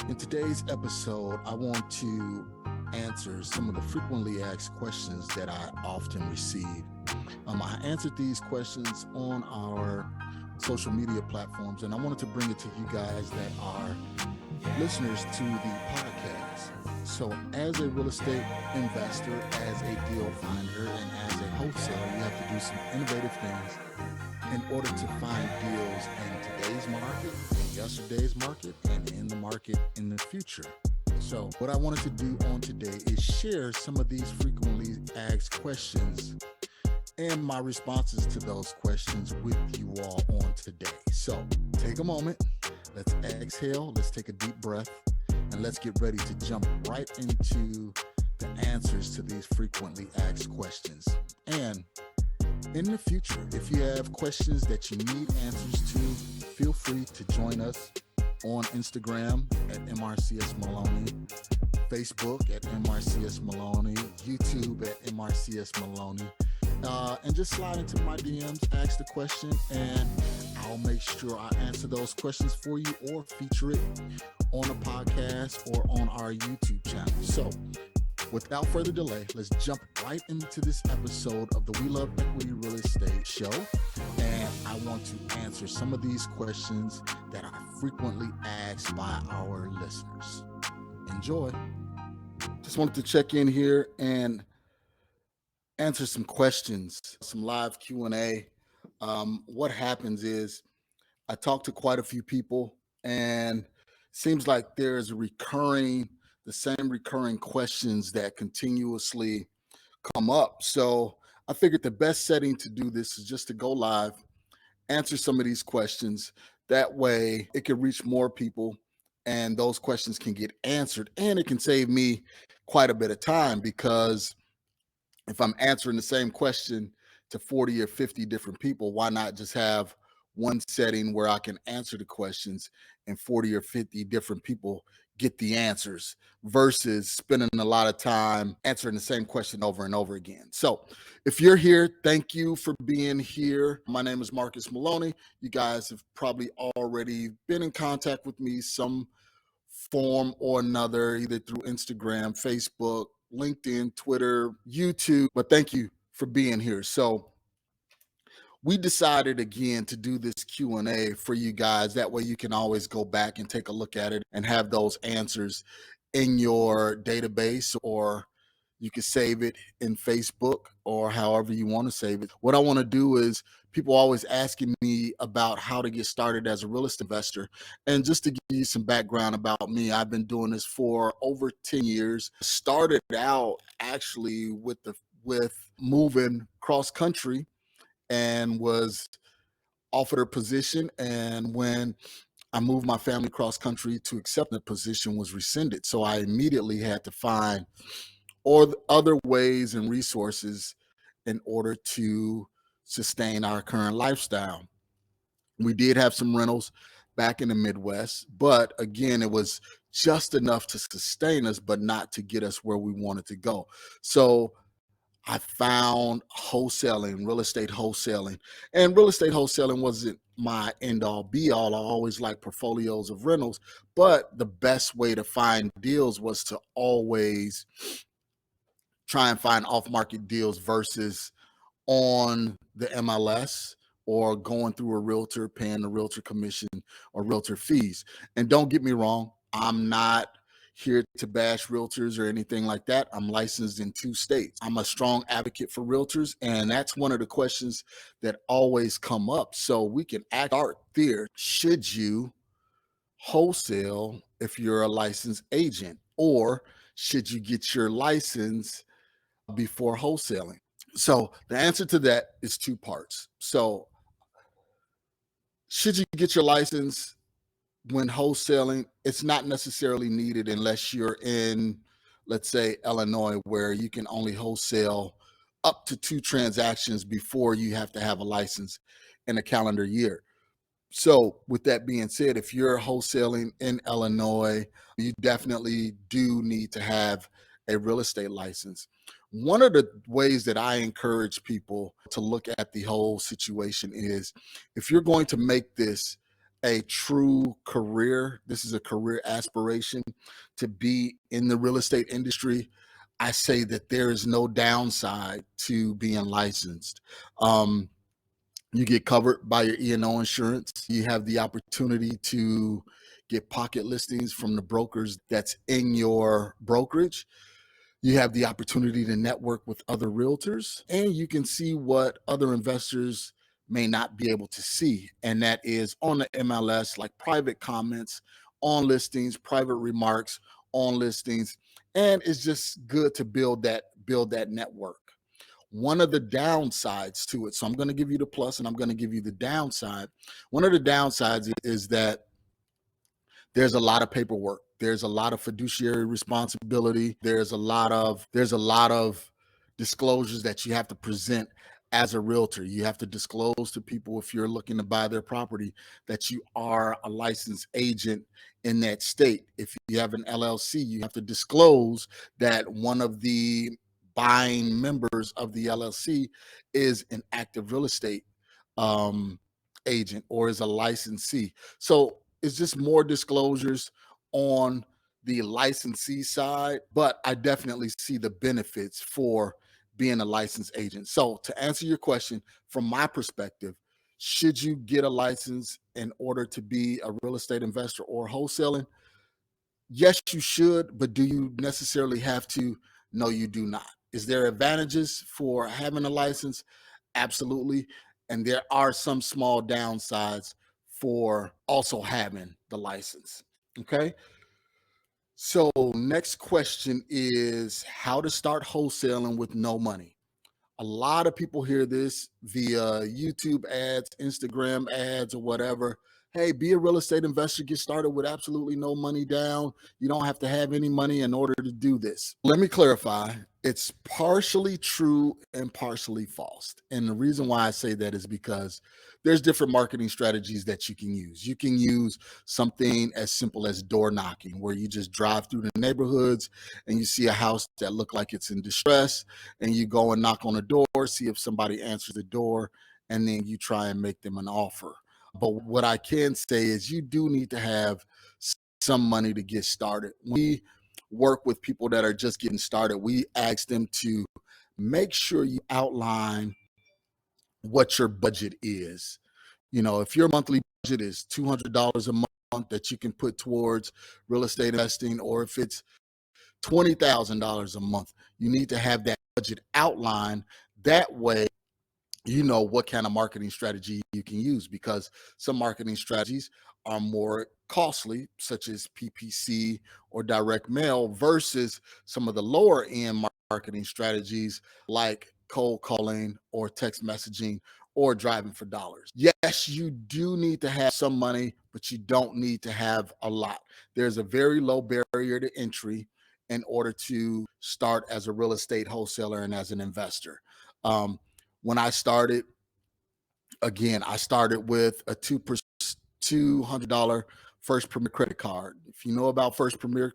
In today's episode, I want to answer some of the frequently asked questions that I often receive. I answered these questions on our social media platforms, and I wanted to bring it to you guys that are listeners to the podcast. So as a real estate investor, as a deal finder, and as a wholesaler, you have to do some innovative things in order to find deals in today's market, in yesterday's market, and in the market in the future. So what I wanted to do on today is share some of these frequently asked questions and my responses to those questions with you all on today. So take a moment, let's exhale, let's take a deep breath, and let's get ready to jump right into the answers to these frequently asked questions. And in the future, if you have questions that you need answers to, feel free to join us on Instagram at MRCS Maloney, Facebook at MRCS Maloney, YouTube at MRCS Maloney, and just slide into my DMs, ask the question, and I'll make sure I answer those questions for you or feature it on a podcast or on our YouTube channel. So without further delay, let's jump right into this episode of the We Love Equity Real Estate Show. And I want to answer some of these questions that are frequently asked by our listeners. Enjoy. Just wanted to check in here and answer some questions, some live Q&A. What happens is I talk to quite a few people, and it seems like there's the same recurring questions that continuously come up. So I figured the best setting to do this is just to go live, answer some of these questions. That way it can reach more people and those questions can get answered, and it can save me quite a bit of time, because if I'm answering the same question to 40 or 50 different people, why not just have one setting where I can answer the questions and 40 or 50 different people get the answers, versus spending a lot of time answering the same question over and over again. So if you're here, thank you for being here. My name is Marcus Maloney. You guys have probably already been in contact with me some form or another, either through Instagram, Facebook, LinkedIn, Twitter, YouTube, but thank you for being here. So we decided again to do this Q&A for you guys. That way you can always go back and take a look at it and have those answers in your database, or you can save it in Facebook, or however you want to save it. What I want to do is, people always asking me about how to get started as a real estate investor. And just to give you some background about me, I've been doing this for over 10 years. Started out actually with moving cross country, and was offered a position. And when I moved my family cross country, to accept the position was rescinded. So I immediately had to find other ways and resources in order to sustain our current lifestyle. We did have some rentals back in the Midwest, but again, it was just enough to sustain us, but not to get us where we wanted to go. So I found wholesaling, real estate wholesaling. And real estate wholesaling wasn't my end all be all. I always liked portfolios of rentals, but the best way to find deals was to always try and find off-market deals versus on the MLS, or going through a realtor, paying the realtor commission or realtor fees. And don't get me wrong, I'm not here to bash realtors or anything like that. I'm licensed in 2 states. I'm a strong advocate for realtors, and that's one of the questions that always come up. So we can start there. Should you wholesale if you're a licensed agent, or should you get your license before wholesaling? So the answer to that is 2 parts. So should you get your license when wholesaling? It's not necessarily needed unless you're in, let's say, Illinois, where you can only wholesale up to 2 transactions before you have to have a license in a calendar year. So with that being said, if you're wholesaling in Illinois, you definitely do need to have a real estate license. One of the ways that I encourage people to look at the whole situation is, if you're going to make this a true career, this is a career aspiration to be in the real estate industry, I say that there is no downside to being licensed. You get covered by your E&O insurance. You have the opportunity to get pocket listings from the brokers that's in your brokerage. You have the opportunity to network with other realtors, and you can see what other investors may not be able to see. And that is on the MLS, like private comments on listings, private remarks on listings. And it's just good to build that network. One of the downsides to it, so I'm going to give you the plus and I'm going to give you the downside. One of the downsides is that there's a lot of paperwork. There's a lot of fiduciary responsibility. There's a lot of disclosures that you have to present as a realtor. You have to disclose to people, if you're looking to buy their property, that you are a licensed agent in that state. If you have an LLC, you have to disclose that one of the buying members of the LLC is an active real estate agent or is a licensee. So it's just more disclosures on the licensee side, but I definitely see the benefits for being a licensed agent. So to answer your question, from my perspective, should you get a license in order to be a real estate investor or wholesaling? Yes, you should, but do you necessarily have to? No, you do not. Is there advantages for having a license? Absolutely. And there are some small downsides for also having the license. Okay. So, next question is how to start wholesaling with no money. A lot of people hear this via YouTube ads, Instagram ads, or whatever. Hey, be a real estate investor, get started with absolutely no money down. You don't have to have any money in order to do this. Let me clarify. It's partially true and partially false. And the reason why I say that is because there's different marketing strategies that you can use. You can use something as simple as door knocking, where you just drive through the neighborhoods and you see a house that look like it's in distress, and you go and knock on the door, see if somebody answers the door, and then you try and make them an offer. But what I can say is you do need to have some money to get started. We work with people that are just getting started. We ask them to make sure you outline what your budget is. You know, if your monthly budget is $200 a month that you can put towards real estate investing, or if it's $20,000 a month, you need to have that budget outline. That way, you know what kind of marketing strategy you can use, because some marketing strategies are more costly, such as PPC or direct mail, versus some of the lower end marketing strategies like cold calling or text messaging or driving for dollars. Yes, you do need to have some money, but you don't need to have a lot. There's a very low barrier to entry in order to start as a real estate wholesaler and as an investor. When I started, again, I started with a $200 First Premier credit card. If you know about First Premier,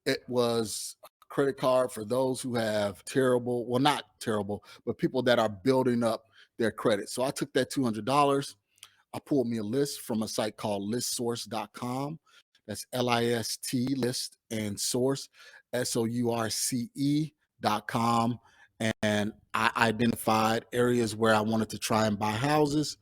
it was a credit card for those who have terrible, well, not terrible, but people that are building up their credit. So I took that $200. I pulled me a list from a site called listsource.com. That's LIST, list, and source, SOURCE.com. And I identified areas where I wanted to try and buy houses.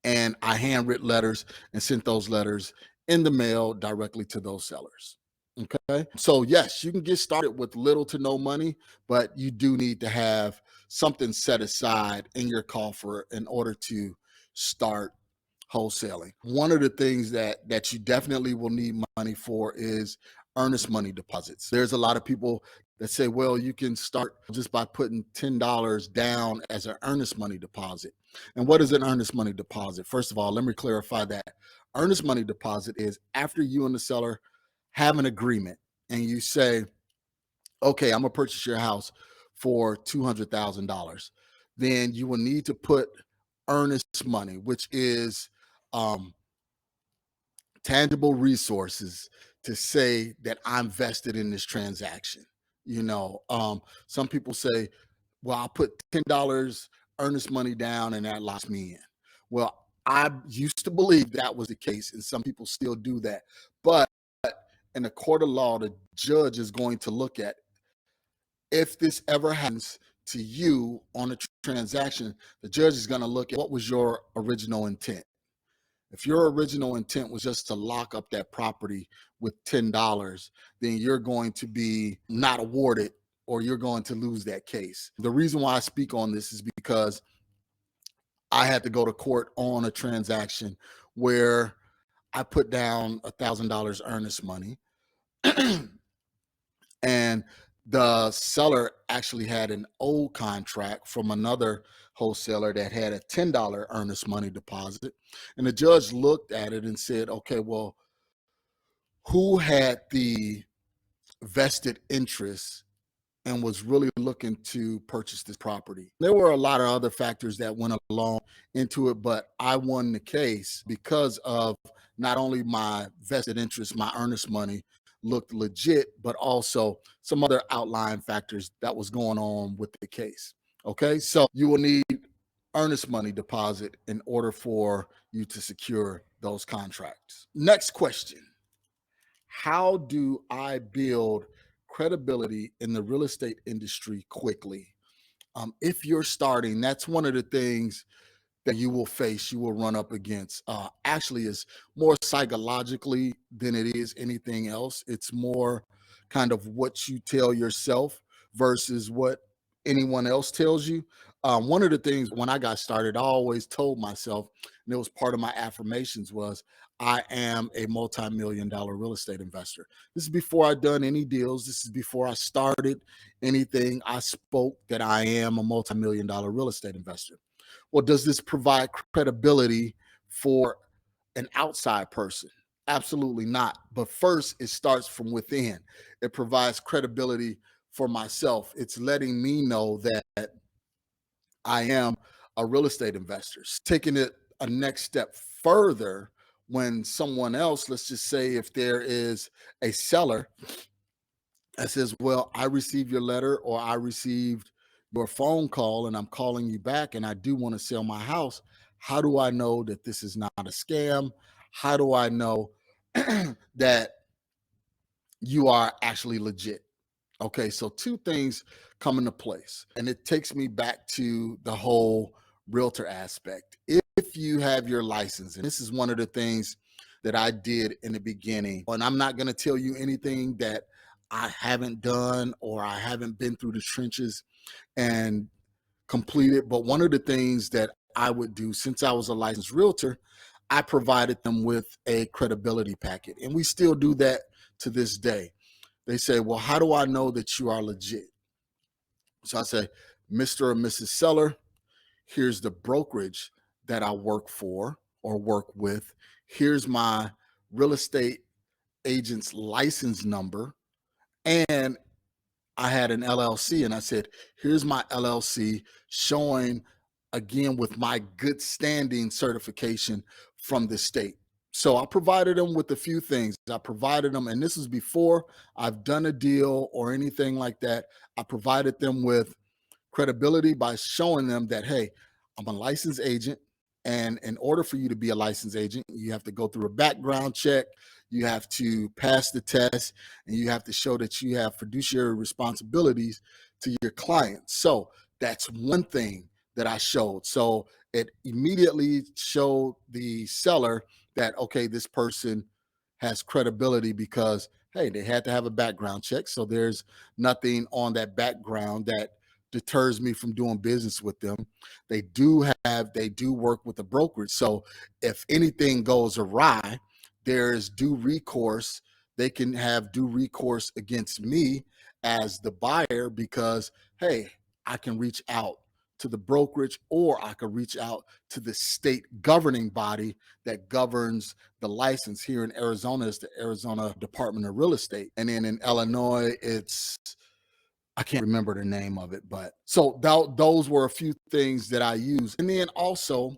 And I handwritten letters and sent those letters in the mail directly to those sellers. Okay. So, yes, you can get started with little to no money, but you do need to have something set aside in your coffer in order to start wholesaling. One of the things that you definitely will need money for is earnest money deposits. There's a lot of people that say, well, you can start just by putting $10 down as an earnest money deposit. And what is an earnest money deposit? First of all, let me clarify that. Earnest money deposit is after you and the seller have an agreement and you say, okay, I'm gonna purchase your house for $200,000. Then you will need to put earnest money, which is tangible resources, to say that I'm vested in this transaction. You know, some people say, well, I'll put $10 earnest money down and that locks me in. Well, I used to believe that was the case, and some people still do that. But in a court of law, the judge is going to look at, if this ever happens to you on a transaction, the judge is going to look at what was your original intent. If your original intent was just to lock up that property with $10, then you're going to be not awarded, or you're going to lose that case. The reason why I speak on this is because I had to go to court on a transaction where I put down $1,000 earnest money, and the seller actually had an old contract from another wholesaler that had a $10 earnest money deposit. And the judge looked at it and said, okay, well, who had the vested interest and was really looking to purchase this property? There were a lot of other factors that went along into it, but I won the case because of not only my vested interest, my earnest money looked legit, but also some other outlying factors that was going on with the case. Okay, so you will need earnest money deposit in order for you to secure those contracts. Next question: how do I build credibility in the real estate industry quickly? If you're starting, that's one of the things that you will face, you will run up against. Actually, is more psychologically than it is anything else. It's more kind of what you tell yourself versus what anyone else tells you. One of the things when I got started, I always told myself, and it was part of my affirmations, was I am a multi-million dollar real estate investor. This is before I'd done any deals. This is before I started anything. I spoke that I am a multi-million dollar real estate investor. Well, does this provide credibility for an outside person? Absolutely not. But first, it starts from within. It provides credibility for myself. It's letting me know that I am a real estate investor. Taking it a next step further, when someone else, let's just say if there is a seller that says, well, I received your letter, or I received your phone call and I'm calling you back and I do want to sell my house. How do I know that this is not a scam? How do I know that you are actually legit? Okay, so two things come into place, and it takes me back to the whole realtor aspect. If you have your license, and this is one of the things that I did in the beginning, and I'm not going to tell you anything that I haven't done or I haven't been through the trenches and completed, but one of the things that I would do, since I was a licensed realtor, I provided them with a credibility packet, and we still do that to this day. They say, well, how do I know that you are legit? So I say, Mr. or Mrs. Seller, here's the brokerage that I work for or work with. Here's my real estate agent's license number. And I had an LLC, and I said, here's my LLC showing, again, with my good standing certification from the state. So I provided them with a few things. I provided them, and this is before I've done a deal or anything like that. I provided them with credibility by showing them that, hey, I'm a licensed agent. And in order for you to be a licensed agent, you have to go through a background check. You have to pass the test, and you have to show that you have fiduciary responsibilities to your clients. So that's one thing that I showed. So it immediately showed the seller that, okay, this person has credibility because, hey, they had to have a background check. So there's nothing on that background that deters me from doing business with them. They do work with a brokerage. So if anything goes awry, there's due recourse. They can have due recourse against me as the buyer because, hey, I can reach out to the brokerage, or I could reach out to the state governing body that governs the license. Here in Arizona, is the Arizona Department of Real Estate. And then in Illinois, I can't remember the name of it, but so those were a few things that I use. And then also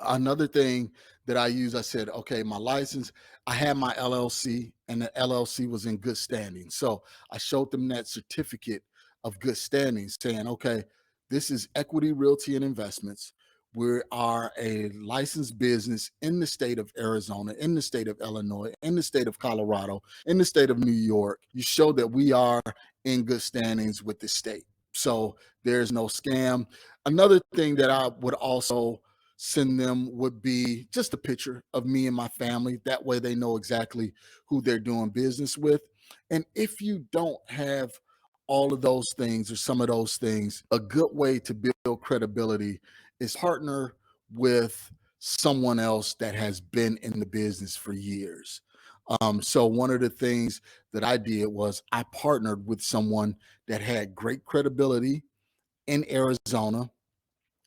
another thing that I use, I said, okay, my license, I had my LLC, and the LLC was in good standing. So I showed them that certificate of good standing saying, okay, this is Equity Realty and Investments. We are a licensed business in the state of Arizona, in the state of Illinois, in the state of Colorado, in the state of New York. You show that we are in good standings with the state. So there's no scam. Another thing that I would also send them would be just a picture of me and my family. That way they know exactly who they're doing business with. And if you don't have all of those things or some of those things, a good way to build credibility is partner with someone else that has been in the business for years. So one of the things that I did was I partnered with someone that had great credibility in Arizona.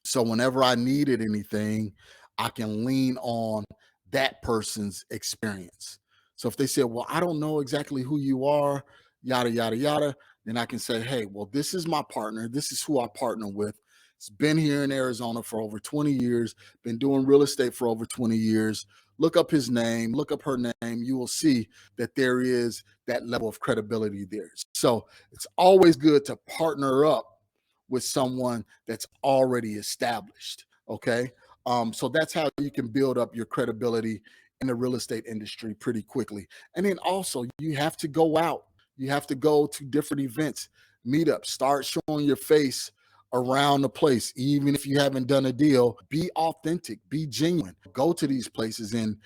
So whenever I needed anything, I can lean on that person's experience. So if they say, well, I don't know exactly who you are, yada, yada, yada, then I can say, hey, well, this is my partner. This is who I partner with. It's been here in Arizona for over 20 years, been doing real estate for over 20 years. Look up his name, look up her name. You will see that there is that level of credibility there. So it's always good to partner up with someone that's already established. Okay. So that's how you can build up your credibility in the real estate industry pretty quickly. And then also, you have to go out, you have to go to different events, meetups, start showing your face around the place. Even if you haven't done a deal, be authentic, be genuine. Go to these places and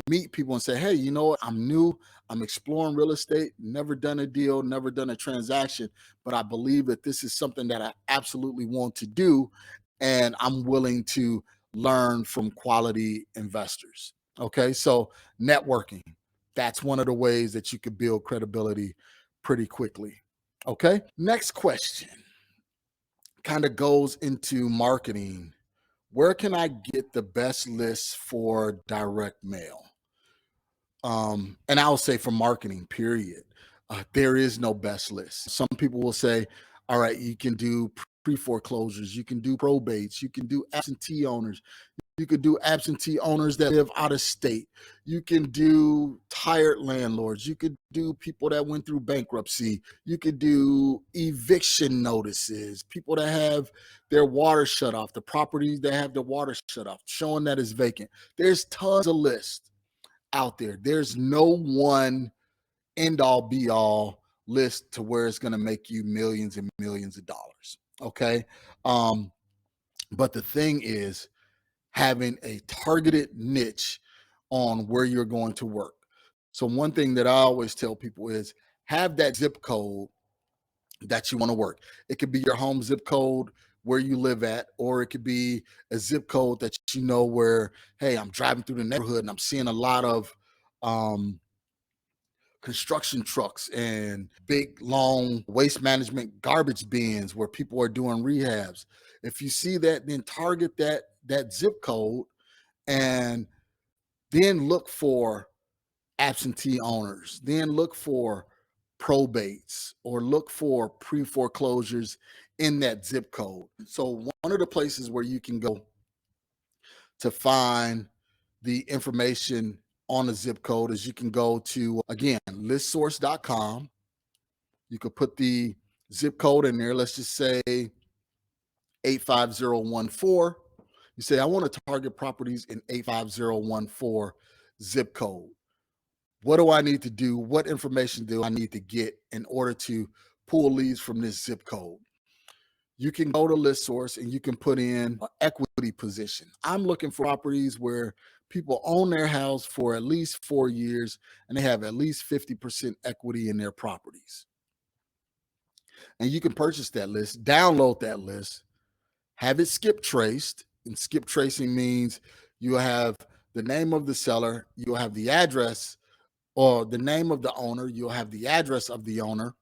meet people and say, hey, you know what? I'm new. I'm exploring real estate, never done a deal, never done a transaction, but I believe that this is something that I absolutely want to do. And I'm willing to learn from quality investors. Okay. So networking, that's one of the ways that you could build credibility pretty quickly. Okay. Next question kind of goes into marketing. Where can I get the best lists for direct mail? And I'll say for marketing, period. There is no best list. Some people will say, all right, you can do pre-foreclosures, you can do probates, you can do absentee owners, you could do absentee owners that live out of state, you can do tired landlords, you could do people that went through bankruptcy, you could do eviction notices, people that have their water shut off, the properties that have their water shut off, showing that it's vacant. There's tons of lists out there. There's no one end all be all list to where it's going to make you millions and millions of dollars. Okay. But the thing is having a targeted niche on where you're going to work. So one thing that I always tell people is have that zip code that you want to work. It could be your home zip code where you live at, or it could be a zip code that you know where, hey, I'm driving through the neighborhood and I'm seeing a lot of construction trucks and big, long waste management garbage bins where people are doing rehabs. If you see that, then target that zip code and then look for absentee owners, then look for probates or look for pre-foreclosures in that zip code. So one of the places where you can go to find the information on the zip code is you can go to, again, listsource.com. You could put the zip code in there. Let's just say 85014. You say, I want to target properties in 85014 zip code. What do I need to do? What information do I need to get in order to pull leads from this zip code? You can go to list source and you can put in an equity position. I'm looking for properties where people own their house for at least 4 years and they have at least 50% equity in their properties. And you can purchase that list, download that list, have it skip traced. And skip tracing means you have the name of the seller, you'll have the address, or the name of the owner, you'll have the address of the owner.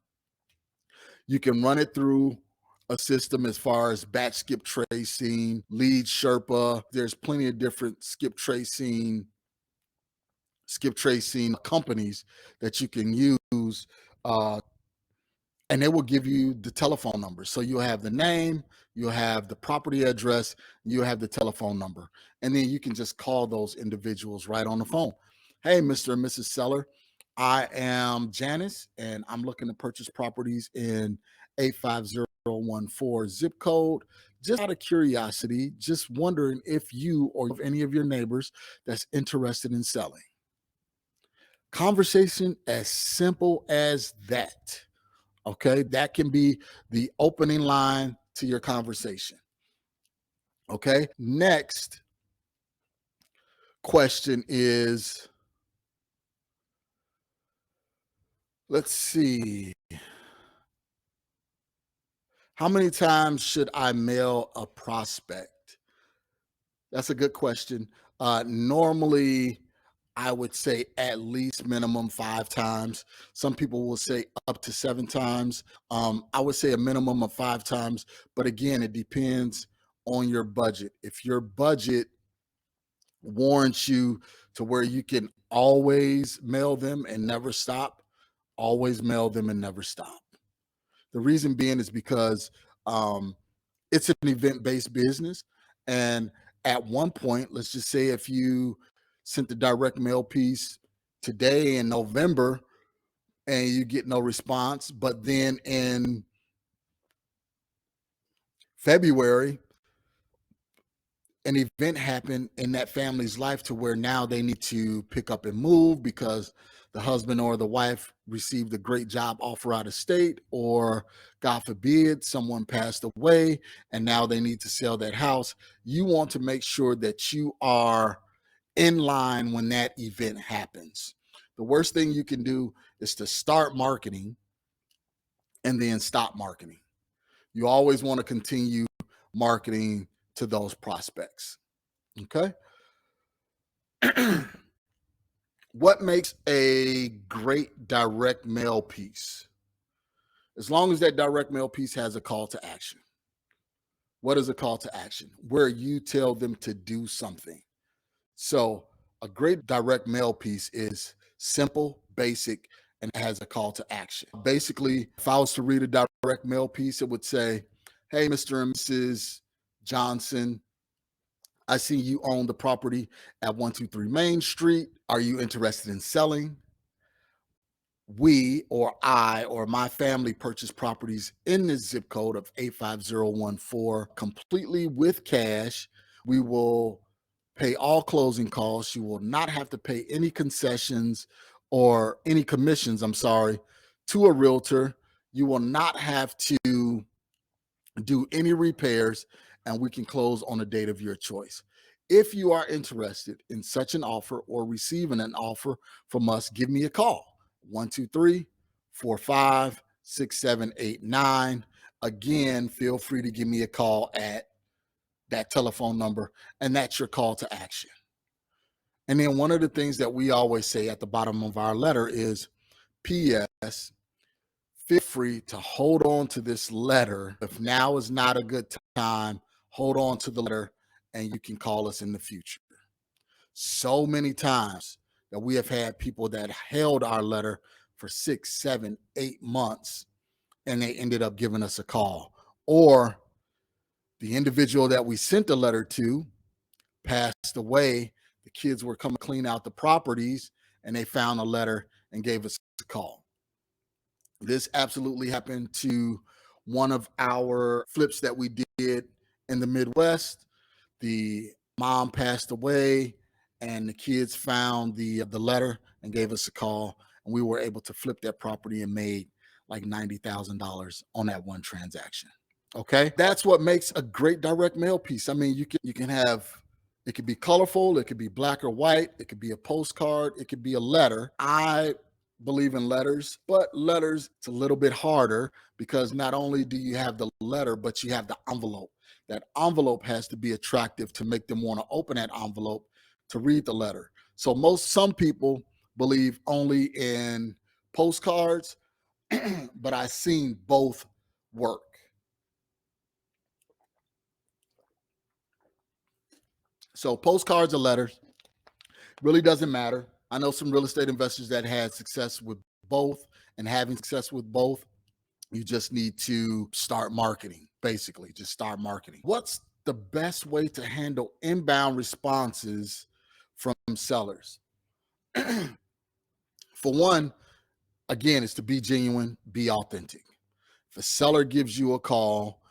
You can run it through a system as far as batch skip tracing, lead Sherpa. There's plenty of different skip tracing companies that you can use, and they will give you the telephone number. So you'll have the name, you'll have the property address, you'll have the telephone number, and then you can just call those individuals right on the phone. Hey, Mr. and Mrs. Seller, I am Janice, and I'm looking to purchase properties in 85014 85014 zip code. Just out of curiosity, just wondering if you or any of your neighbors that's interested in selling. Conversation as simple as that. Okay, that can be the opening line to your conversation. Okay, next question is, let's see, how many times should I mail a prospect? That's a good question. Normally, I would say at least minimum 5 times. Some people will say up to 7 times. I would say a minimum of 5 times, but again, it depends on your budget. If your budget warrants you to where you can always mail them and never stop, always mail them and never stop. The reason being is because it's an event-based business. And at one point, let's just say if you sent the direct mail piece today in November and you get no response, but then in February, an event happened in that family's life to where now they need to pick up and move because the husband or the wife received a great job offer out of state, or God forbid, someone passed away and now they need to sell that house. You want to make sure that you are in line when that event happens. The worst thing you can do is to start marketing and then stop marketing. You always want to continue marketing to those prospects. Okay. What makes a great direct mail piece? As long as that direct mail piece has a call to action. What is a call to action? Where you tell them to do something. So a great direct mail piece is simple, basic, and has a call to action. Basically, if I was to read a direct mail piece, it would say, hey, Mr. and Mrs. Johnson, I see you own the property at 123 Main Street. Are you interested in selling? We, or I, or my family purchased properties in this zip code of 85014 completely with cash. We will pay all closing costs. You will not have to pay any concessions or any commissions, to a realtor. You will not have to do any repairs, and we can close on a date of your choice. If you are interested in such an offer or receiving an offer from us, give me a call. 123-45-6789. Again, feel free to give me a call at that telephone number, and that's your call to action. And then one of the things that we always say at the bottom of our letter is, P.S., feel free to hold on to this letter. If now is not a good time, hold on to the letter and you can call us in the future. So many times that we have had people that held our letter for 6, 7, 8 months and they ended up giving us a call. Or the individual that we sent the letter to passed away. The kids were coming to clean out the properties and they found a letter and gave us a call. This absolutely happened to one of our flips that we did in the Midwest. The mom passed away and the kids found the letter and gave us a call, and we were able to flip that property and made like $90,000 on that one transaction. Okay, that's what makes a great direct mail piece. I mean, you can have, it could be colorful, it could be black or white, it could be a postcard, it could be a letter. I believe in letters, but letters, it's a little bit harder because not only do you have the letter, but you have the envelope. That envelope has to be attractive to make them want to open that envelope to read the letter. So some people believe only in postcards, but I've seen both work. So postcards or letters really doesn't matter. I know some real estate investors that had success with both, and having success with both, you just need to start marketing, basically, just start marketing. What's the best way to handle inbound responses from sellers? For one, again, it's to be genuine, be authentic. If a seller gives you a call,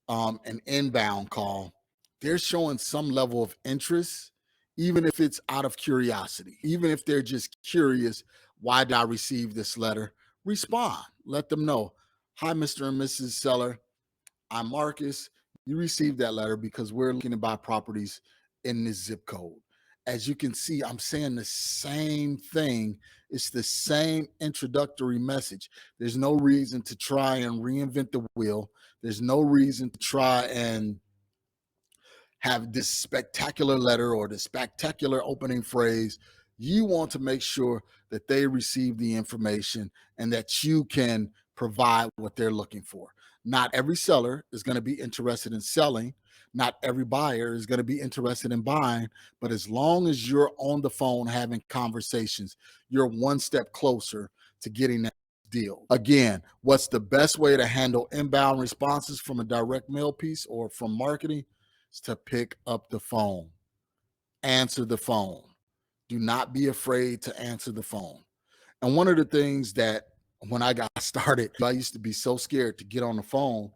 an inbound call, they're showing some level of interest, even if it's out of curiosity, even if they're just curious, why did I receive this letter? Respond. Let them know, hi, Mr. and Mrs. Seller. I'm Marcus. You received that letter because we're looking to buy properties in this zip code. As you can see, I'm saying the same thing. It's the same introductory message. There's no reason to try and reinvent the wheel. There's no reason to try and have this spectacular letter or the spectacular opening phrase. You want to make sure that they receive the information and that you can provide what they're looking for. Not every seller is going to be interested in selling. Not every buyer is going to be interested in buying. But as long as you're on the phone having conversations, you're one step closer to getting that deal. Again, what's the best way to handle inbound responses from a direct mail piece or from marketing? Is to pick up the phone. Answer the phone. Do not be afraid to answer the phone. And one of the things that when I got started, I used to be so scared to get on the phone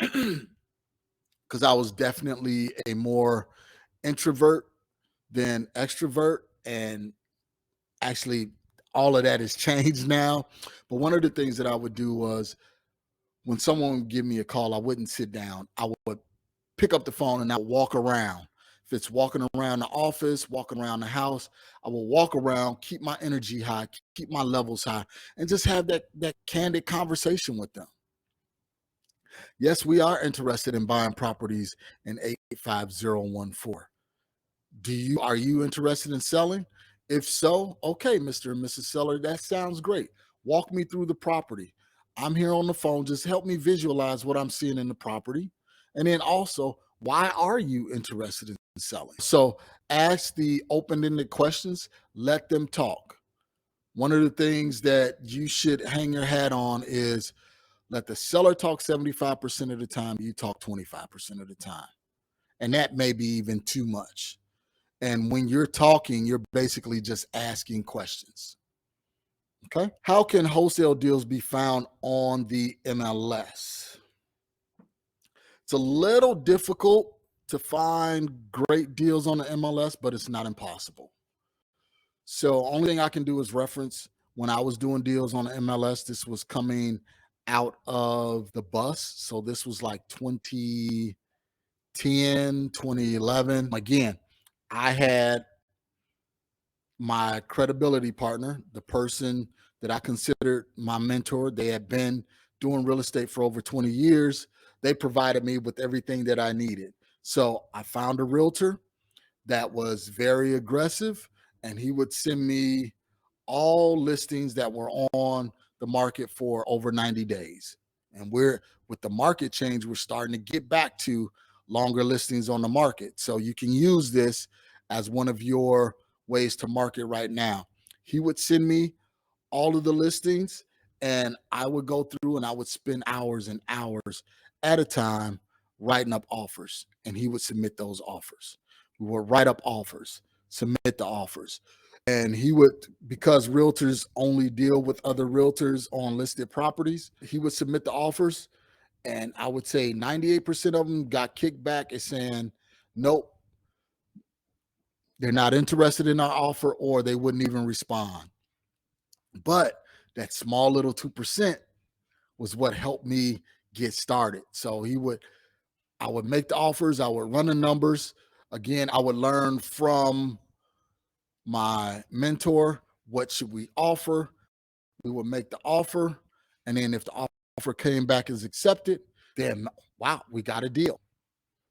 because I was definitely a more introvert than extrovert. And actually, all of that has changed now. But one of the things that I would do was when someone would give me a call, I wouldn't sit down. I would pick up the phone and I would walk around. If it's walking around the office, walking around the house, I will walk around, keep my energy high, keep my levels high, and just have that candid conversation with them. Yes, we are interested in buying properties in 85014. Are you interested in selling? If so, okay, Mr. and Mrs. Seller, that sounds great. Walk me through the property. I'm here on the phone. Just help me visualize what I'm seeing in the property. And then also, why are you interested in selling? So ask the open-ended questions. Let them talk. One of the things that you should hang your hat on is let the seller talk 75% of the time. You talk 25% of the time. And that may be even too much. And when you're talking, you're basically just asking questions. Okay. How can wholesale deals be found on the MLS? It's a little difficult to find great deals on the MLS, but it's not impossible. So only thing I can do is reference when I was doing deals on the MLS. This was coming out of the bus. So this was like 2010, 2011. Again, I had my credibility partner, the person that I considered my mentor. They had been doing real estate for over 20 years. They provided me with everything that I needed. So I found a realtor that was very aggressive, and he would send me all listings that were on the market for over 90 days. And with the market change, we're starting to get back to longer listings on the market. So you can use this as one of your ways to market right now. He would send me all of the listings, and I would go through and I would spend hours and hours at a time writing up offers, and he would submit those offers. We would write up offers, submit the offers. And he would, because realtors only deal with other realtors on listed properties, he would submit the offers. And I would say 98% of them got kicked back as saying, nope, they're not interested in our offer, or they wouldn't even respond. But that small little 2% was what helped me get started. So I would make the offers, I would run the numbers. Again, I would learn from my mentor, what should we offer? We would make the offer. And then if the offer came back as accepted, then wow, we got a deal.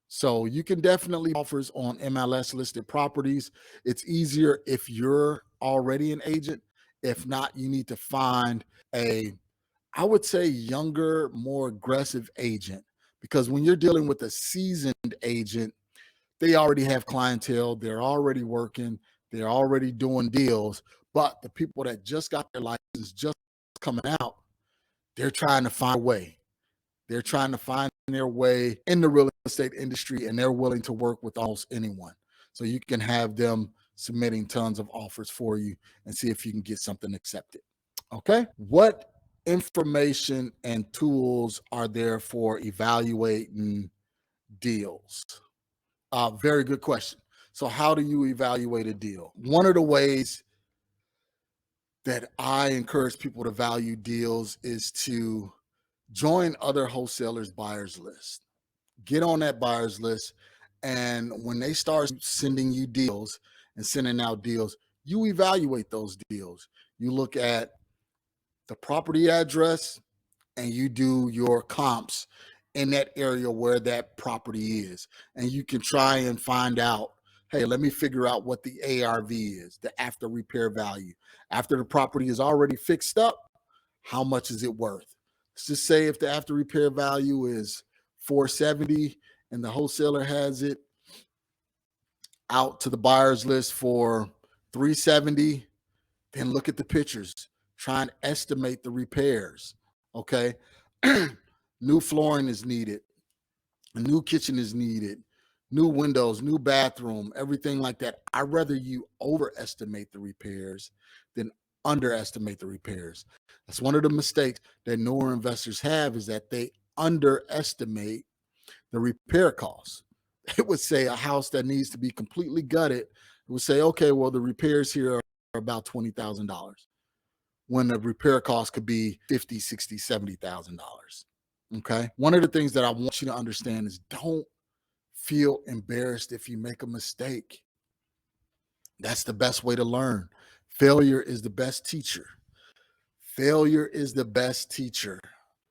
So you can definitely offers on MLS listed properties. It's easier if you're already an agent. If not, you need to find I would say younger, more aggressive agent, because when you're dealing with a seasoned agent, they already have clientele, they're already working, they're already doing deals. But the people that just got their license, just coming out, they're trying to find a way. They're trying to find their way in the real estate industry, and they're willing to work with almost anyone. So you can have them submitting tons of offers for you and see if you can get something accepted. Okay. What information and tools are there for evaluating deals? Very good question. So how do you evaluate a deal? One of the ways that I encourage people to value deals is to join other wholesalers' buyers list. Get on that buyers list, and when they start sending you deals and sending out deals, you evaluate those deals. You look at the property address and you do your comps in that area where that property is. And you can try and find out, hey, let me figure out what the ARV is, the after repair value. After the property is already fixed up, how much is it worth? Let's just say if the after repair value is 470 and the wholesaler has it out to the buyer's list for 370, then look at the pictures. Try and estimate the repairs. Okay. New flooring is needed. A new kitchen is needed. New windows, new bathroom, everything like that. I'd rather you overestimate the repairs than underestimate the repairs. That's one of the mistakes that newer investors have, is that they underestimate the repair costs. It would say a house that needs to be completely gutted, it would say, okay, well, the repairs here are about $20,000, when the repair cost could be $50,000, $60,000, $70,000. Okay. One of the things that I want you to understand is don't feel embarrassed if you make a mistake. That's the best way to learn. Failure is the best teacher. Failure is the best teacher.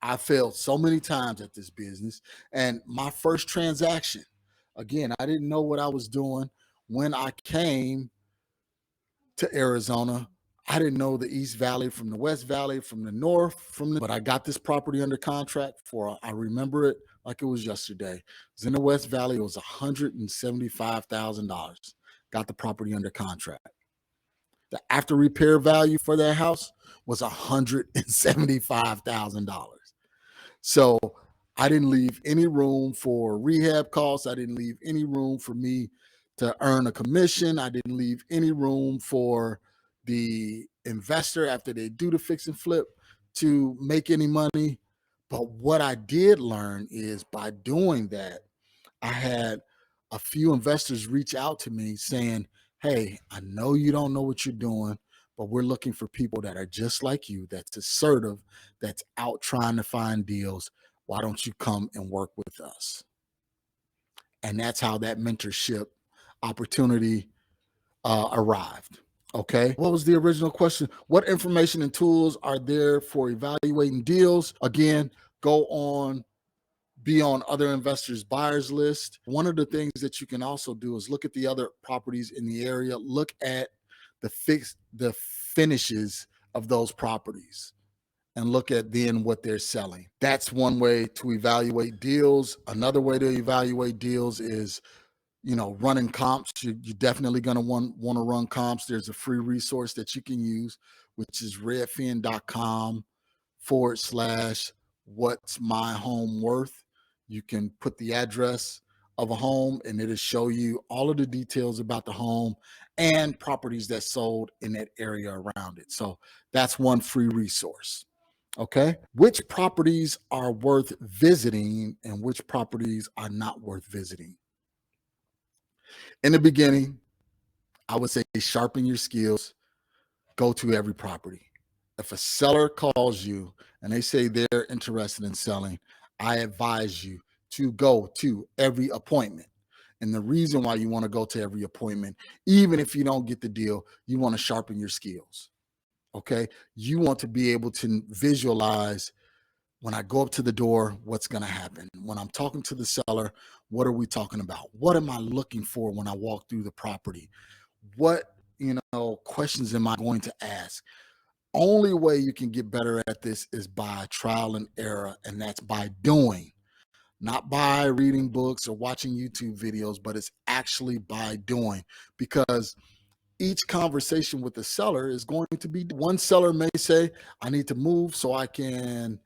I failed so many times at this business. And my first transaction, again, I didn't know what I was doing. When I came to Arizona, I didn't know the East Valley from the West Valley, from the North, but I got this property under contract for, I remember it like it was yesterday. It was in the West Valley. It was $175,000. Got the property under contract. The after repair value for that house was $175,000. So I didn't leave any room for rehab costs. I didn't leave any room for me to earn a commission. I didn't leave any room for the investor, after they do the fix and flip, to make any money. But what I did learn is, by doing that, I had a few investors reach out to me saying, hey, I know you don't know what you're doing, but we're looking for people that are just like you, that's assertive, that's out trying to find deals. Why don't you come and work with us? And that's how that mentorship opportunity arrived. Okay. What was the original question? What information and tools are there for evaluating deals? Again, be on other investors' buyers list. One of the things that you can also do is look at the other properties in the area. Look at the finishes of those properties, and look at then what they're selling. That's one way to evaluate deals. Another way to evaluate deals is, running comps. You're definitely going to want to run comps. There's a free resource that you can use, which is redfin.com/what's my home worth. You can put the address of a home and it'll show you all of the details about the home and properties that sold in that area around it. So that's one free resource. Okay. Which properties are worth visiting and which properties are not worth visiting? In the beginning, I would say sharpen your skills, go to every property. If a seller calls you and they say they're interested in selling, I advise you to go to every appointment. And the reason why you want to go to every appointment, even if you don't get the deal, you want to sharpen your skills. Okay. You want to be able to visualize, when I go up to the door, what's going to happen? When I'm talking to the seller, what are we talking about? What am I looking for when I walk through the property? What, questions am I going to ask? Only way you can get better at this is by trial and error, and that's by doing, not by reading books or watching YouTube videos, but it's actually by doing, because each conversation with the seller is going to be, one seller may say, I need to move so I can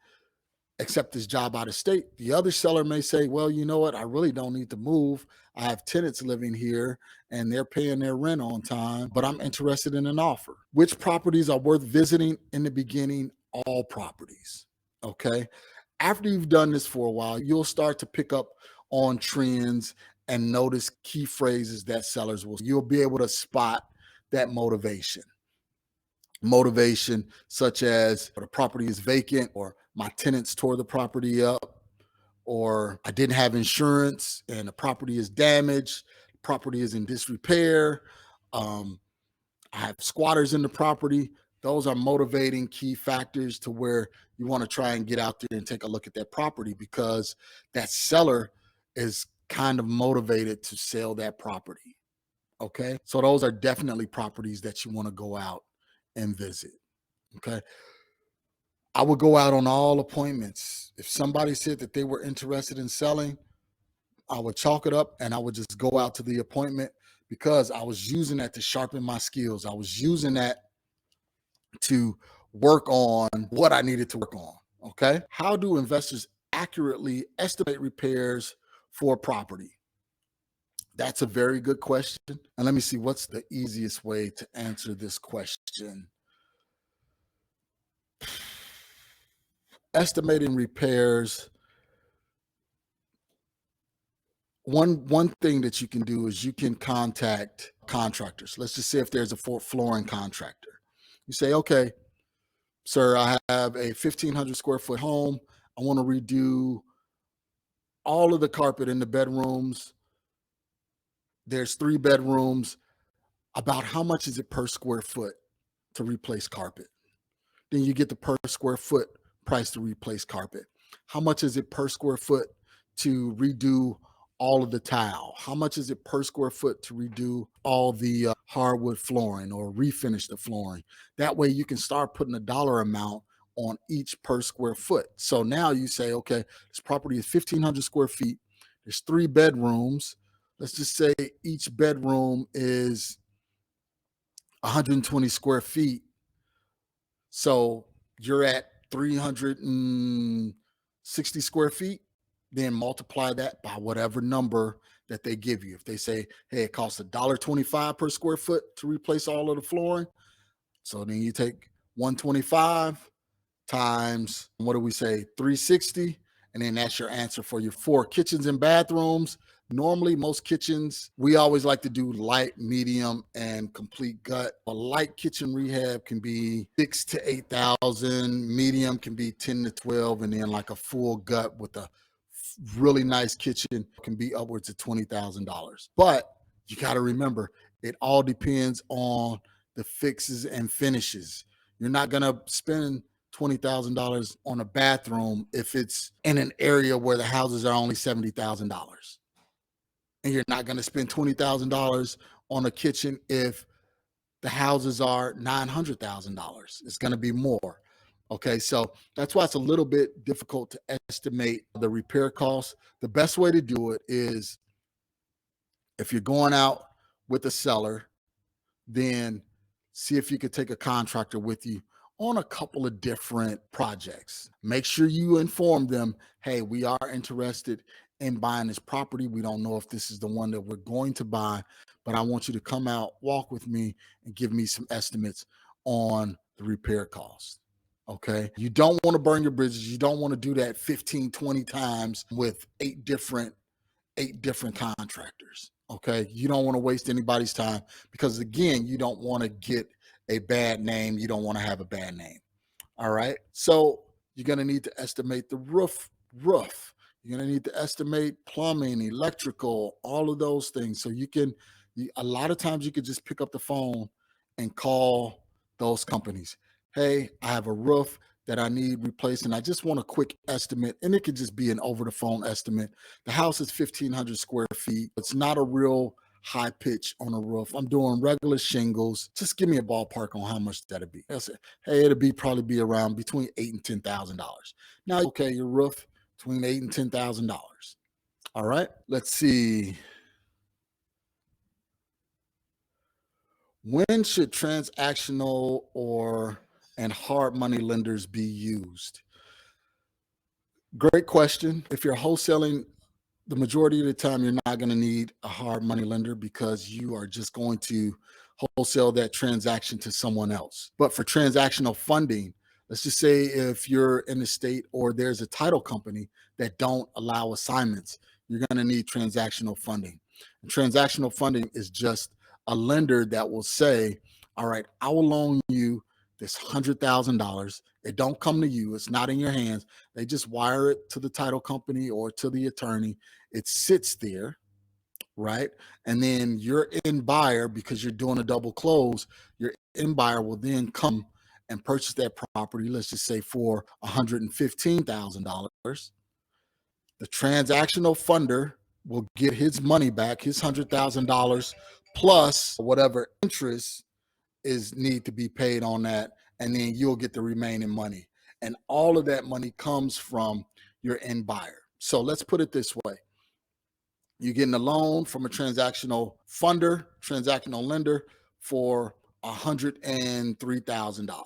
accept this job out of state. The other seller may say, well, you know what? I really don't need to move. I have tenants living here and they're paying their rent on time, but I'm interested in an offer. Which properties are worth visiting? In the beginning, all properties, okay? After you've done this for a while, you'll start to pick up on trends and notice key phrases that sellers will. You'll be able to spot that motivation. Motivation such as the property is vacant, or my tenants tore the property up, or I didn't have insurance and the property is damaged, property is in disrepair, I have squatters in the property. Those are motivating key factors to where you want to try and get out there and take a look at that property, because that seller is kind of motivated to sell that property. Okay. So those are definitely properties that you want to go out and visit. Okay. I would go out on all appointments. If somebody said that they were interested in selling, I would chalk it up and I would just go out to the appointment, because I was using that to sharpen my skills. I was using that to work on what I needed to work on. Okay. How do investors accurately estimate repairs for property? That's a very good question. And let me see, what's the easiest way to answer this question? Estimating repairs. One thing that you can do is you can contact contractors. Let's just say if there's a flooring contractor. You say, okay, sir, I have a 1,500 square foot home. I want to redo all of the carpet in the bedrooms. There's 3 bedrooms. About how much is it per square foot to replace carpet? Then you get the per square foot price to replace carpet. How much is it per square foot to redo all of the tile? How much is it per square foot to redo all the hardwood flooring or refinish the flooring? That way you can start putting a dollar amount on each per square foot. So now you say, okay, this property is 1,500 square feet. There's 3 bedrooms. Let's just say each bedroom is 120 square feet. So you're at 360 square feet. Then multiply that by whatever number that they give you. If they say, hey, it costs $1.25 per square foot to replace all of the flooring. So then you take 125 times, what do we say, 360, and then that's your answer for your 4 kitchens and bathrooms. Normally, most kitchens, we always like to do light, medium, and complete gut. A light kitchen rehab can be 6,000 to 8,000. Medium can be 10 to 12, and then like a full gut with a really nice kitchen can be upwards of $20,000. But you got to remember, it all depends on the fixes and finishes. You're not going to spend $20,000 on a bathroom if it's in an area where the houses are only $70,000. And you're not going to spend $20,000 on a kitchen if the houses are $900,000. It's going to be more. Okay, so that's why it's a little bit difficult to estimate the repair costs. The best way to do it is, if you're going out with a seller, then see if you could take a contractor with you on a couple of different projects. Make sure you inform them, hey, we are interested in buying this property. We don't know if this is the one that we're going to buy, but I want you to come out, walk with me, and give me some estimates on the repair costs. Okay. You don't want to burn your bridges. You don't want to do that 15, 20 times with 8 different contractors. Okay. You don't want to waste anybody's time, because again, you don't want to get a bad name. You don't want to have a bad name. All right. So you're going to need to estimate the roof. You're going to need to estimate plumbing, electrical, all of those things. So a lot of times you could just pick up the phone and call those companies. Hey, I have a roof that I need replaced, and I just want a quick estimate. And it could just be an over the phone estimate. The house is 1,500 square feet. It's not a real high pitch on a roof. I'm doing regular shingles. Just give me a ballpark on how much that'd be. I'll say, hey, probably be around between $8,000 and $10,000. Now, okay, your roof between $8,000 and $10,000. All right, let's see. When should transactional and hard money lenders be used? Great question. If you're wholesaling, the majority of the time, you're not going to need a hard money lender, because you are just going to wholesale that transaction to someone else. But for transactional funding, Let's just say if you're in a state or there's a title company that don't allow assignments, you're going to need transactional funding. And transactional funding is just a lender that will say, all right, I will loan you this $100,000. It don't come to you. It's not in your hands. They just wire it to the title company or to the attorney. It sits there, right? And then your end buyer, because you're doing a double close, your end buyer will then come and purchase that property, let's just say for $115,000. The transactional funder will get his money back, his $100,000 plus whatever interest is need to be paid on that, and then you'll get the remaining money. And all of that money comes from your end buyer. So let's put it this way. You're getting a loan from a transactional funder, transactional lender for $103,000.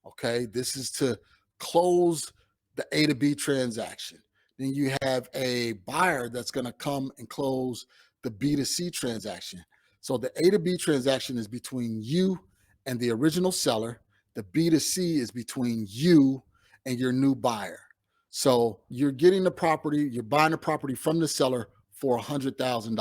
Okay, this is to close the A to B transaction. Then you have a buyer that's going to come and close the B to C transaction. So the A to B transaction is between you and the original seller. The B to C is between you and your new buyer. So you're getting the property, you're buying the property from the seller for $100,000.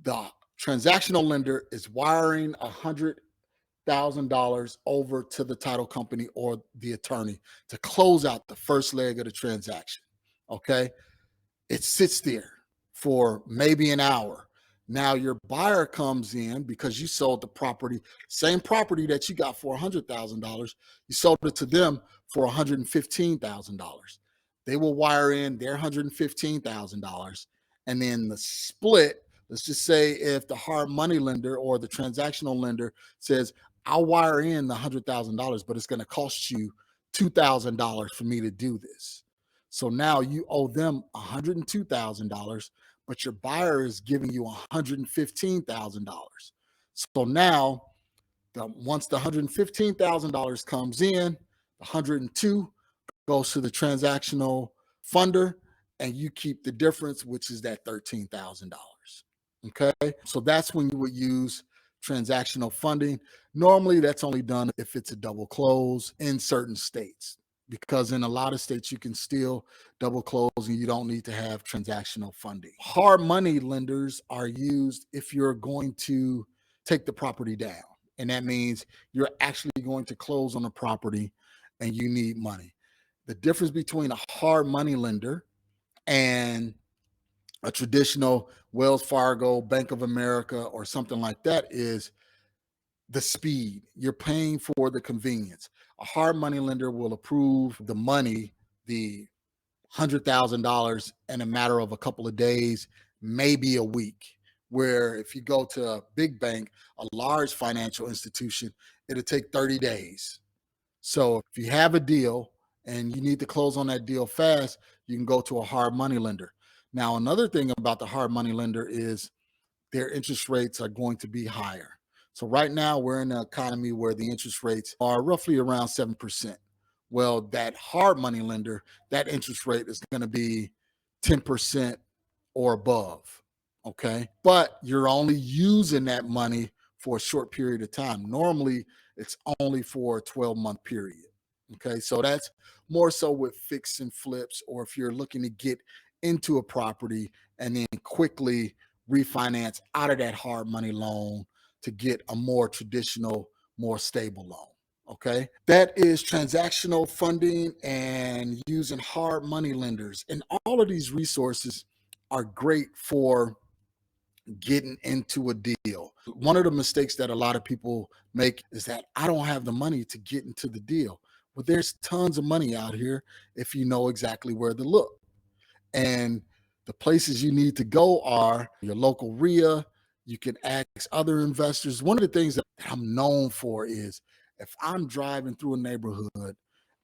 The transactional lender is wiring $100,000 over to the title company or the attorney to close out the first leg of the transaction. Okay. It sits there for maybe an hour. Now your buyer comes in because you sold the property, same property that you got for $100,000. You sold it to them for $115,000. They will wire in their $115,000. And then the split, let's just say if the hard money lender or the transactional lender says, I'll wire in the $100,000, but it's going to cost you $2,000 for me to do this. So now you owe them $102,000, but your buyer is giving you $115,000. So now, once the $115,000 comes in, the $102,000 goes to the transactional funder, and you keep the difference, which is that $13,000. Okay, so that's when you would use transactional funding. Normally, that's only done if it's a double close in certain states, because in a lot of states you can still double close and you don't need to have transactional funding. Hard money lenders are used if you're going to take the property down, and that means you're actually going to close on the property and you need money. The difference between a hard money lender and a traditional Wells Fargo, Bank of America, or something like that is the speed. You're paying for the convenience. A hard money lender will approve the money, the $100,000, in a matter of a couple of days, maybe a week. Where if you go to a big bank, a large financial institution, it'll take 30 days. So if you have a deal and you need to close on that deal fast, you can go to a hard money lender. Now, another thing about the hard money lender is their interest rates are going to be higher. So right now we're in an economy where the interest rates are roughly around 7%. Well, that hard money lender, that interest rate is going to be 10% or above. Okay. But you're only using that money for a short period of time. Normally it's only for a 12-month period. Okay. So that's more so with fix and flips, or if you're looking to get into a property and then quickly refinance out of that hard money loan to get a more traditional, more stable loan. Okay. That is transactional funding and using hard money lenders. And all of these resources are great for getting into a deal. One of the mistakes that a lot of people make is that I don't have the money to get into the deal. Well, there's tons of money out here if you know exactly where to look. And the places you need to go are your local RIA. You can ask other investors. One of the things that I'm known for is if I'm driving through a neighborhood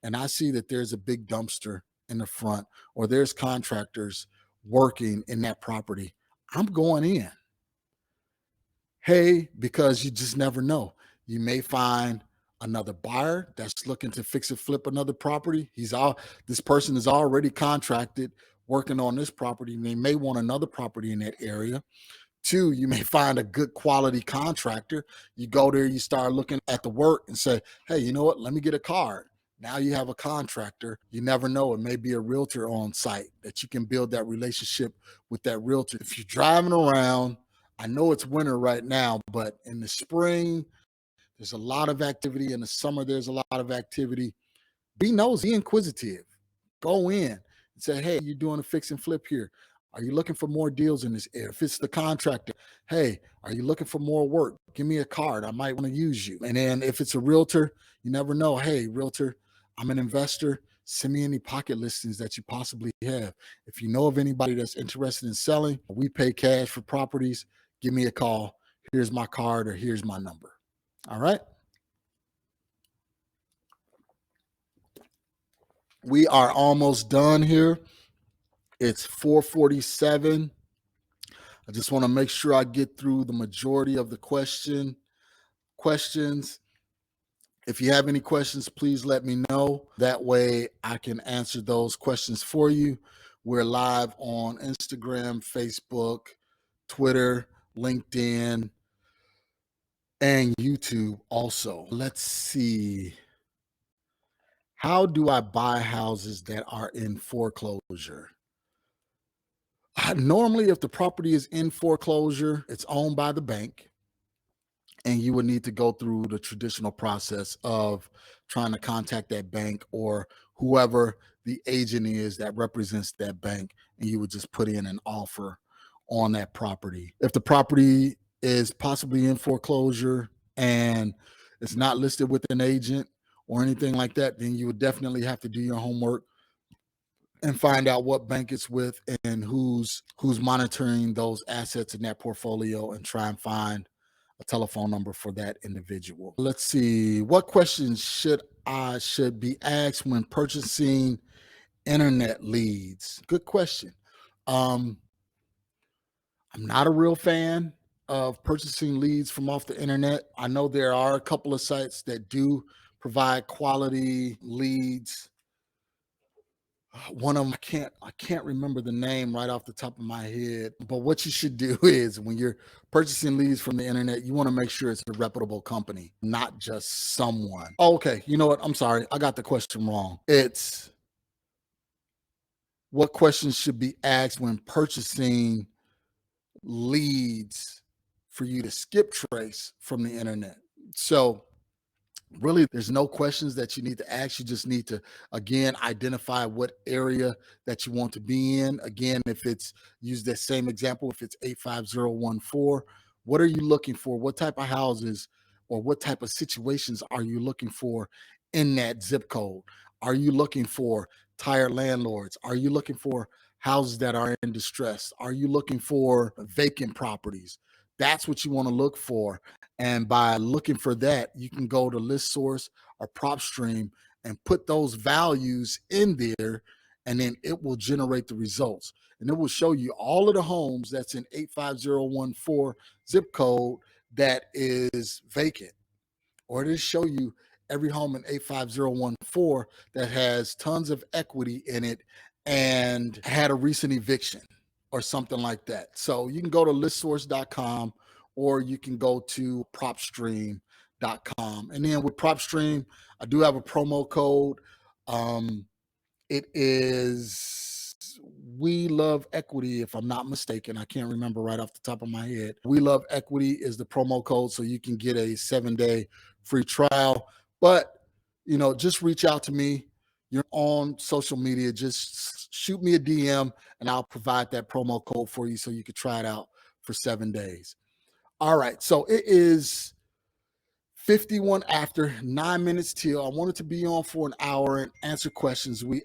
and I see that there's a big dumpster in the front, or there's contractors working in that property, I'm going in. Hey, because you just never know. You may find another buyer that's looking to fix and flip another property. This person is already contracted working on this property, and they may want another property in that area Two, you may find a good quality contractor. You go there, you start looking at the work and say, hey, you know what? Let me get a card. Now you have a contractor. You never know. It may be a realtor on site that you can build that relationship with that realtor. If you're driving around, I know it's winter right now, but in the spring, there's a lot of activity. In the summer, there's a lot of activity. Be nosy, be inquisitive. Go in and say, hey, you're doing a fix and flip here. Are you looking for more deals in this area? If it's the contractor, hey, are you looking for more work? Give me a card. I might want to use you. And then if it's a realtor, you never know. Hey, realtor, I'm an investor. Send me any pocket listings that you possibly have. If you know of anybody that's interested in selling, we pay cash for properties. Give me a call. Here's my card or here's my number. All right. We are almost done here. It's 4:47. I just want to make sure I get through the majority of the questions. If you have any questions, please let me know. That way I can answer those questions for you. We're live on Instagram, Facebook, Twitter, LinkedIn, and YouTube also. Let's see. How do I buy houses that are in foreclosure? Normally, if the property is in foreclosure, it's owned by the bank, and you would need to go through the traditional process of trying to contact that bank or whoever the agent is that represents that bank, and you would just put in an offer on that property. If the property is possibly in foreclosure and it's not listed with an agent or anything like that, then you would definitely have to do your homework and find out what bank it's with and who's monitoring those assets in that portfolio, and try and find a telephone number for that individual. Let's see. What questions should be asked when purchasing internet leads? Good question. I'm not a real fan of purchasing leads from off the internet. I know there are a couple of sites that do provide quality leads. One of them, I can't remember the name right off the top of my head, but what you should do is when you're purchasing leads from the internet, you want to make sure it's a reputable company, not just someone. Oh, okay, you know what? I'm sorry. I got the question wrong. It's what questions should be asked when purchasing leads for you to skip trace from the internet. So really, there's no questions that you need to ask. You just need to, again, identify what area that you want to be in. Again, if it's, use that same example, if it's 85014, what are you looking for? What type of houses or what type of situations are you looking for in that zip code? Are you looking for tired landlords? Are you looking for houses that are in distress? Are you looking for vacant properties? That's what you want to look for. And by looking for that, you can go to list source or PropStream and put those values in there, and then it will generate the results. And it will show you all of the homes that's in 85014 zip code that is vacant. Or it'll show you every home in 85014 that has tons of equity in it and had a recent eviction or something like that. So you can go to listsource.com or you can go to propstream.com. And then with PropStream, I do have a promo code. It is We Love Equity, if I'm not mistaken. I can't remember right off the top of my head. We Love Equity is the promo code, so you can get a 7-day free trial. But, just reach out to me. You're on social media. Just shoot me a DM, and I'll provide that promo code for you so you can try it out for 7 days. All right, so it is 51 after, 9 minutes till. I wanted to be on for an hour and answer questions. We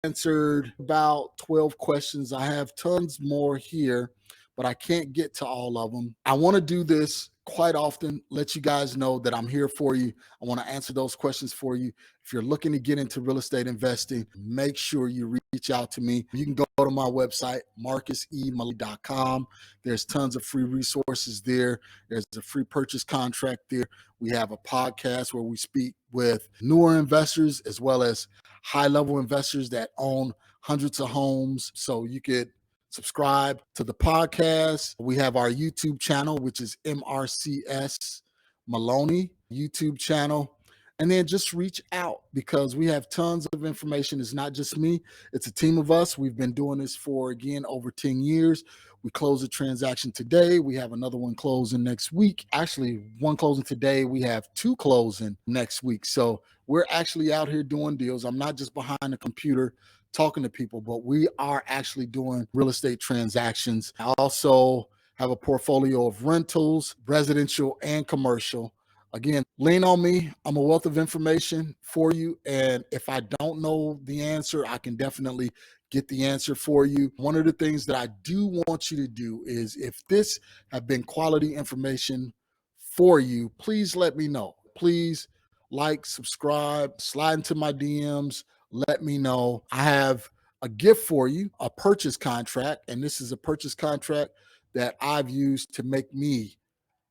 answered about 12 questions. I have tons more here, but I can't get to all of them. I want to do this quite often, let you guys know that I'm here for you. I want to answer those questions for you. If you're looking to get into real estate investing, make sure you reach out to me. You can go to my website, marcusemalloney.com. There's tons of free resources there. There's a free purchase contract there. We have a podcast where we speak with newer investors as well as high-level investors that own hundreds of homes. So you could subscribe to the podcast. We have our YouTube channel, which is MRCS Maloney YouTube channel. And then just reach out because we have tons of information. It's not just me, it's a team of us. We've been doing this for, again, over 10 years. We closed a transaction today. We have another one closing next week. Actually, one closing today. We have two closing next week. So we're actually out here doing deals. I'm not just behind the computer talking to people, but we are actually doing real estate transactions. I also have a portfolio of rentals, residential and commercial. Again, lean on me. I'm a wealth of information for you. And if I don't know the answer, I can definitely get the answer for you. One of the things that I do want you to do is, if this have been quality information for you, please let me know. Please like, subscribe, slide into my DMs, let me know. I have a gift for you, a purchase contract. And this is a purchase contract that I've used to make me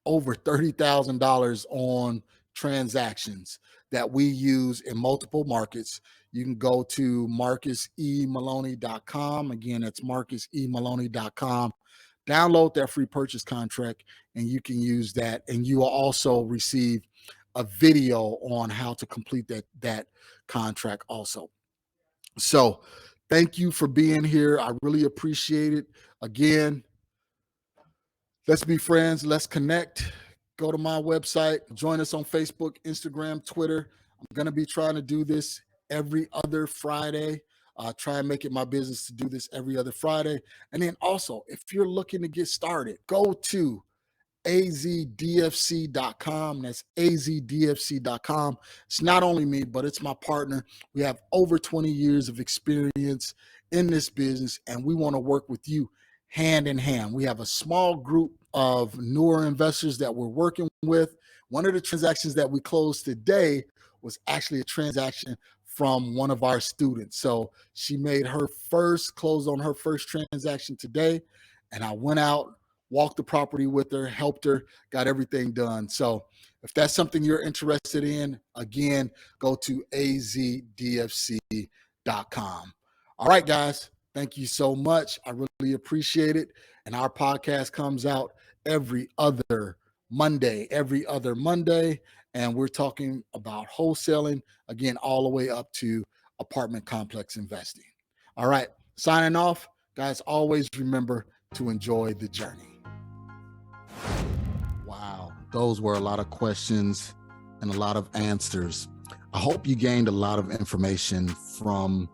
over $30,000 on transactions that we use in multiple markets. You can go to 𝐷𝐞𝐬𝐴.com. Again, that's 𝐷𝐞𝐬𝐴.com. Download that free purchase contract and you can use that. And you will also receive a video on how to complete that contract also. So thank you for being here. I really appreciate it. Again, let's be friends. Let's connect. Go to my website. Join us on Facebook, Instagram, Twitter. I'm going to be trying to do this every other Friday. Try and make it my business to do this every other Friday. And then also, if you're looking to get started, go to 𝐼�ZDFC.com. That's 𝐼ZDFC.com. It's not only me, but it's my partner. We have over 20 years of experience in this business, and we want to work with you hand in hand. We have a small group of newer investors that we're working with. One of the transactions that we closed today was actually a transaction from one of our students. So she made her first close on her first transaction today, and I went out, walked the property with her, helped her, got everything done. So if that's something you're interested in, again, go to 𝐼ZDFC.com. All right, guys. Thank you so much. I really appreciate it. And our podcast comes out every other Monday. And we're talking about wholesaling, again, all the way up to apartment complex investing. All right, signing off. Guys, always remember to enjoy the journey. Wow, those were a lot of questions and a lot of answers. I hope you gained a lot of information from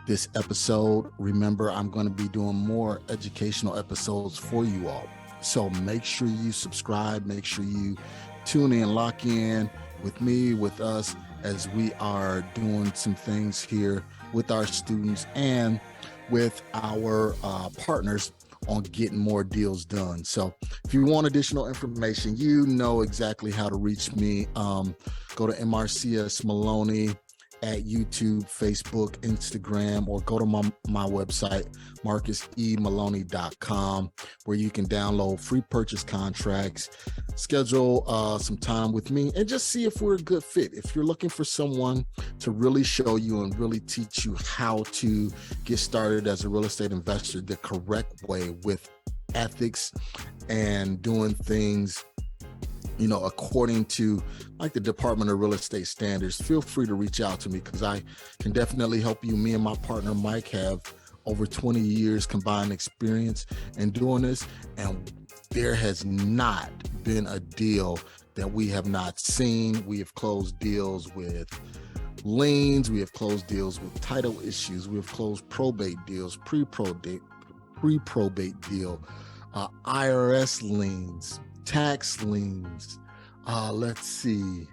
this episode. Remember, I'm going to be doing more educational episodes for you all. So make sure you subscribe, make sure you tune in, lock in with me, with us, as we are doing some things here with our students and with our partners on getting more deals done. So if you want additional information, you know exactly how to reach me. Go to MRCS Maloney at YouTube, Facebook, Instagram, or go to my website, MarcusEMaloney.com, where you can download free purchase contracts, schedule some time with me, and just see if we're a good fit. If you're looking for someone to really show you and really teach you how to get started as a real estate investor the correct way, with ethics and doing things, you know, according to like the Department of Real Estate standards, feel free to reach out to me, because I can definitely help you. Me and my partner Mike have over 20 years combined experience in doing this, and there has not been a deal that we have not seen. We have closed deals with liens, we have closed deals with title issues, we have closed probate deals, pre-probate deal, IRS liens, tax liens. Let's see.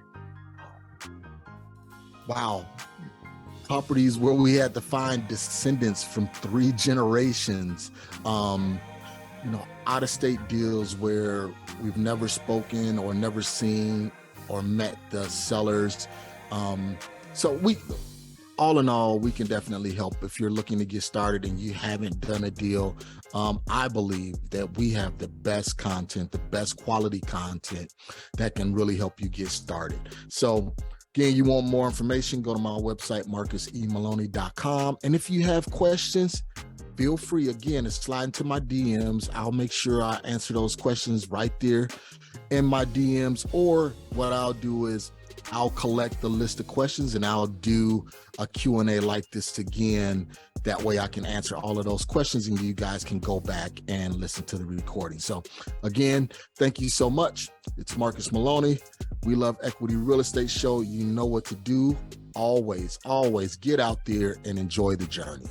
Wow. Properties where we had to find descendants from 3 generations. Out-of-state deals where we've never spoken or never seen or met the sellers. So all in all, we can definitely help if you're looking to get started and you haven't done a deal. I believe that we have the best content, the best quality content that can really help you get started. So Again, you want more information, go to my website, marcusemmaloney.com. And if you have questions, feel free, again, to slide into my DMs. I'll make sure I answer those questions right there in my DMs. Or what I'll do is I'll collect the list of questions and I'll do a Q&A like this again. That way I can answer all of those questions and you guys can go back and listen to the recording. So again, thank you so much. It's Marcus Maloney. We Love Equity Real Estate Show. You know what to do. Always, always get out there and enjoy the journey.